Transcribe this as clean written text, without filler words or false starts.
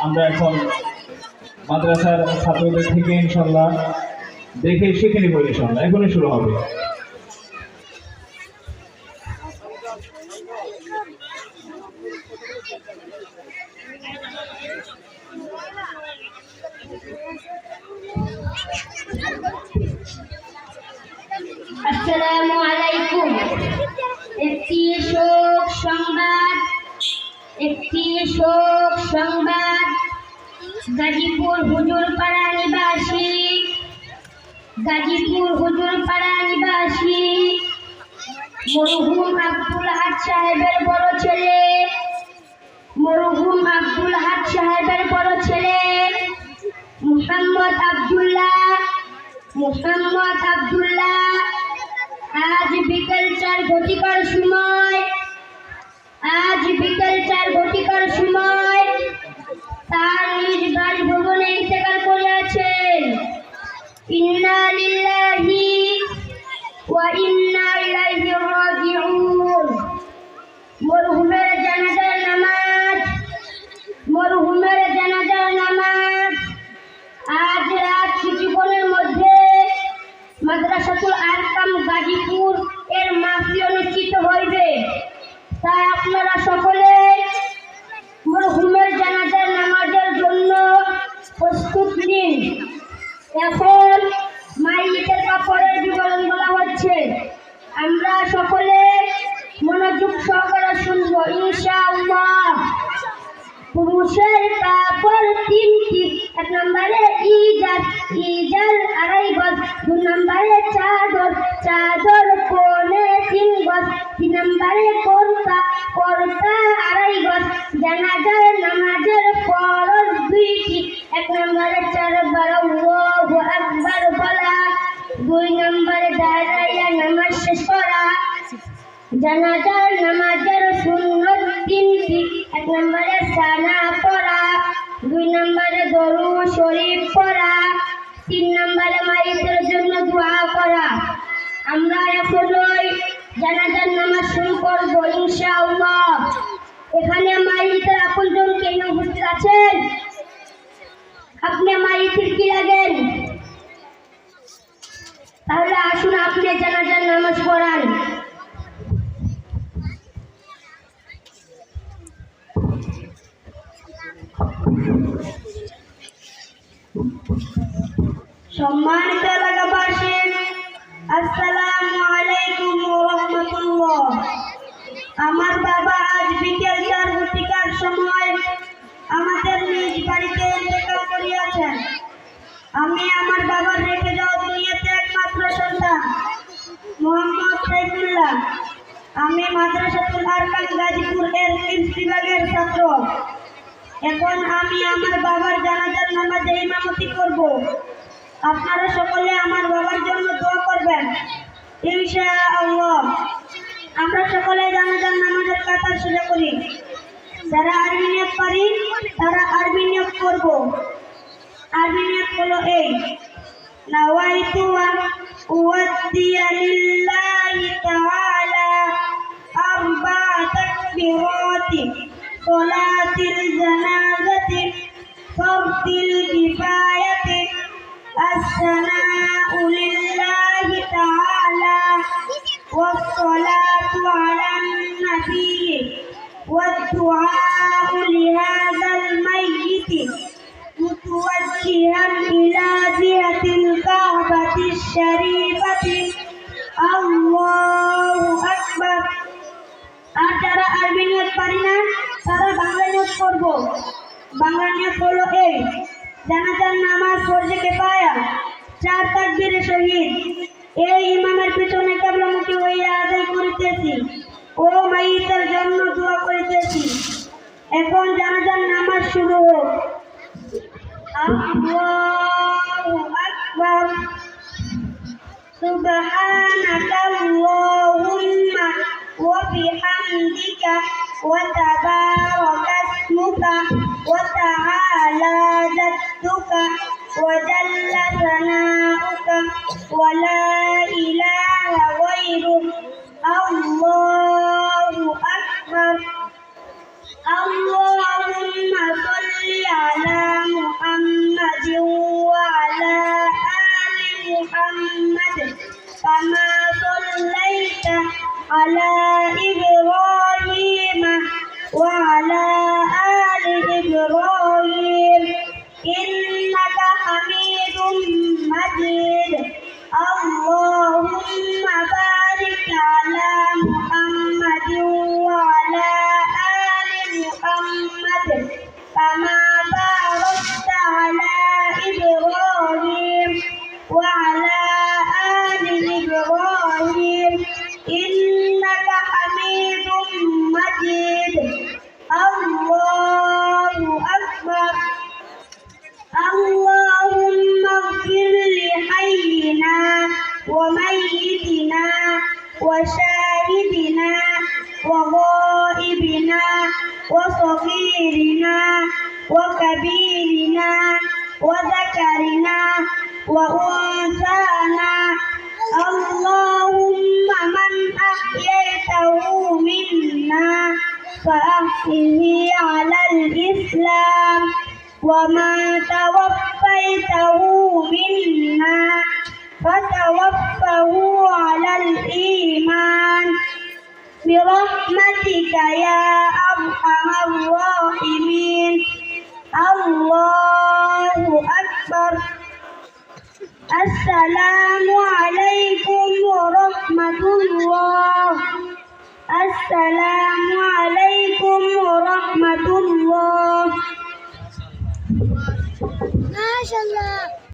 আমরা এখন মাদ্রাসার ছাত্রদের থেকে ইনশাল্লাহ দেখে শিখে নিব ইনশাল্লাহ। এখনই শুরু হবে। আসসালামু আলাইকুম। একটি শোক সংবাদ গাজীপুর হুজুরপাড়া নিবাসী মরহুম আব্দুল হাদ সাহেবের বড় ছেলে মুহাম্মদ আব্দুল্লাহ আজ বিকেল 4 ঘটিকার সময় তার নিজ বাসভবনে ইন্তেকাল করেছেন। ইন্না লিল্লাহি ওয়া ইন্না ইলাইহি রাজিউন। মরহুমের জানাজার নামাজ আজ রাত কিছুক্ষণের মধ্যে মাদ্রাসাতুল আরকাম গাজীপুর এর মাহফিল অনুষ্ঠিত হইবে। তাই আপনারা সকলে মরহুমের জানাজার নামাজের জন্য প্রস্তুত নিন। এখন মাইয়ের কাপড়ের বিবরণ বলা হচ্ছে। আমরা সকলে মনোযোগ সহকারে শুনবো ইনশাআল্লাহ। পুরুষের কাপড় 3টি। 1 নম্বরে ইজার 2.5 গজ। 2 নম্বরে চাদর পৌনে 3 গজ। 3 নম্বরে কুর্তা 2.5 গজ। জানাজার নামাজের ফরজ 2টি। 1 নম্বরে 4 বার আল্লাহু আকবার বলা। 2 নম্বরে দাঁড়াইয়া নামাজ শেষ করা। জানাজার নামাজের সুন্নত 3টি। 1 নম্বরে সানা পড়া। 2 নম্বরে দরুদ শরীফ পড়া। 3 নম্বরে মাইয়ের জন্য দোয়া করা। আমরা এখনই জানাজার নামাজ শুরু করব ইনশাআল্লাহ। এখানে মাইয়ের আপনজন কে উপস্থিত আছেন? আপনি মাইয়ের কি লাগেন? তাহলে আসুন আপনি জানাজার নামাজ পড়ান। সম্মানিত এলাকাবাসী, আসসালামু আলাইকুম ওয়া রাহমাতুল্লাহ। আমার বাবা আজ বিকেল 4 ঘটিকার সময় আমাদের নিজ বাড়িতে ইন্তেকাল করিয়াছেন। আমি আমার বাবার রেখে যাওয়া দুনিয়াতে একমাত্র সন্তান মোহাম্মদ সাইফুল্লাহ। আমি মাদ্রাসাতুল আরকাম গাজীপুর এর বিভাগের ছাত্র। এখন আমি আমার বাবার জানাজার নামাজে ইমামতি করব। আপনারা সকলে আমার বাবার জন্য দোয়া করবেন ইনশাআল্লাহ। আমরা সকলে জানাজার নামাজের কাতার সোজা করি। যারা আরবি নিয়ত পারি তারা আরবি নিয়ত করব। আরবি নিয়ত হলো এই: নাওয়াইতু আন উওয়াদ্দিয়া লিল্লাহি তাআলা 4 তাকবীরাতি সালাতিল জানাজাতি ফারদিল কিফায়াতি الثناء لله تعالى والصلاة على النبي والدعاء لهذا الميت متوجها إلى جهة الكعبة الشريفة الله أكبر। আর যারা আরবি নিয়ত পারি না তারা বাংলা নিয়ত করব। বাংলা নিয়ত হলো এই: জানাজার নামাজ ফরজে কিফায়া 4 তাকবীরের সহিত এই ইমামের পিছনে কিবলামুখী হইয়া আদায় করিতেছি ও মাইয়ের জন্য দোয়া করিতেছি। এখন জানাজার নামাজ শুরু হোক। আল্লাহু আকবার। সুবহানাকা আল্লাহুম্মা ওয়া বিহামদিকা ওয়া তাবারাকা ইসমুকা ওয়া তাআলা জাদ্দুকা ওয়া জাল্লা সানাউকা ওয়া লা ইলাহা গায়রুক। আল্লাহু আকবার। আল্লাহুম্মা সাল্লি আলা اللهم اغفر لحينا وميتنا وشاهدنا وغائبنا وصغيرنا وكبيرنا وذكرنا وأنثانا. اللهم من أحييته منا فأحيه على الإسلام ومن توفيته منا فتوفه على الإيمان برحمتك يا أرحم الراحمين. الله أكبر. السلام عليكم